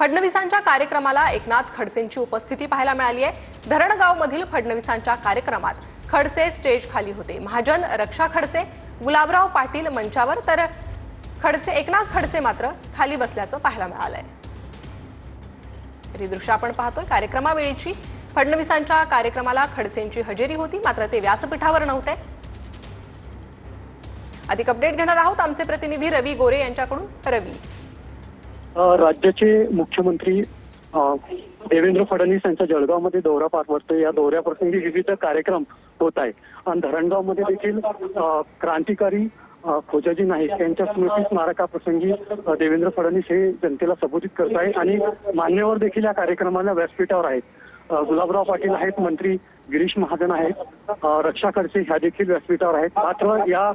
फडणवीसांच्या कार्यक्रमाला एकनाथ खडसेंची उपस्थिती पाहायला मिळाली आहे। धरणगावमधील फडणवीसांच्या कार्यक्रमात खडसे स्टेज खाली होते। महाजन, रक्षा खडसे, गुलाबराव पाटील मंचावर, तर एकनाथ खडसे मात्र खाली बसल्याचं पाहायला मिळालंय। ही दृश्य आपण पाहतोय कार्यक्रमावेळीची। फडणवीसांच्या कार्यक्रमाला खडसेंची हजेरी होती, मात्र ते व्यासपीठावर नव्हते। अधिक अपडेट घेणार आहोत आमचे प्रतिनिधी रवी गोरे यांच्याकडून। रवी, राज्याचे मुख्यमंत्री देवेंद्र फडणवीस यांचा जळगावमध्ये दौरा पार पडतो। या दौऱ्याप्रसंगी विविध कार्यक्रम होत आहे आणि धरणगावमध्ये देखील क्रांतिकारी खोजाजी नाईक यांच्या स्मृती स्मारकाप्रसंगी देवेंद्र फडणवीस हे जनतेला संबोधित करत आहे आणि मान्यवर देखील या कार्यक्रमाला व्यासपीठावर आहेत। गुलाबराव पाटील आहेत, मंत्री गिरीश महाजन आहेत, रक्षा खडसे ह्या देखील व्यासपीठावर आहेत। मात्र या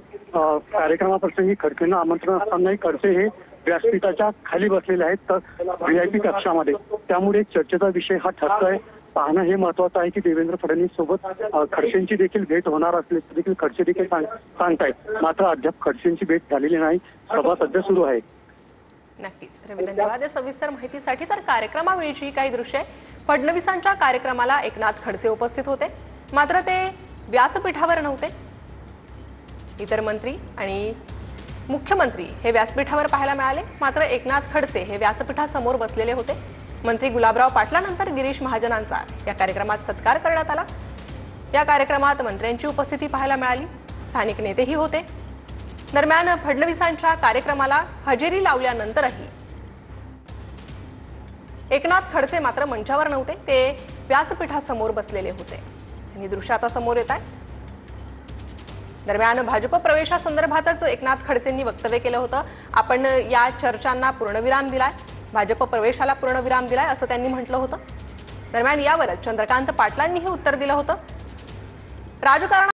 कार्यक्रमाप्रसंगी खडसेंना आमंत्रण असतानाही खडसे हे व्यासपीठाच्या खाली बसलेले आहेत, तर VIP कक्षामध्ये। त्यामुळे चर्चेचा विषय हा ठरतोय। पाहणं हे महत्वाचं आहे की देवेंद्र फडणवीस सोबत खडसेंची देखील भेट होणार असल्याचं देखील खडसे देखील सांगतायत। मात्र अद्याप खडसेंची भेट झालेली नाही, सभा सध्या सुरू आहे। नक्कीच रवी, धन्यवाद या सविस्तर माहितीसाठी। तर कार्यक्रमावेळीची काही दृश्ये, फडणवीसांच्या कार्यक्रमाला एकनाथ खडसे उपस्थित होते, मात्र ते व्यासपीठावर नव्हते। इतर मंत्री आणि मुख्यमंत्री हे व्यासपीठावर पाहायला मिळाले, मात्र एकनाथ खडसे हे व्यासपीठासमोर बसलेले होते। मंत्री गुलाबराव पाटलांनंतर गिरीश महाजनांचा या कार्यक्रमात सत्कार करण्यात आला। या कार्यक्रमात मंत्र्यांची उपस्थिती पाहायला मिळाली, स्थानिक नेतेही होते। दरम्यान फडणवीसांच्या कार्यक्रमाला हजेरी लावल्यानंतरही एकनाथ खडसे मात्र मंचावर नव्हते, ते व्यासपीठासमोर बसलेले होते। ही दृश्य आता समोर येत आहे। दरम्यान भाजप प्रवेशासंदर्भातच एकनाथ खडसेंनी वक्तव्य केलं होतं। आपण या चर्चांना पूर्णविराम दिलाय, भाजप प्रवेशाला पूर्णविराम दिलाय असं त्यांनी म्हटलं होतं। दरम्यान यावरच चंद्रकांत पाटलांनीही उत्तर दिलं होतं। राजकारण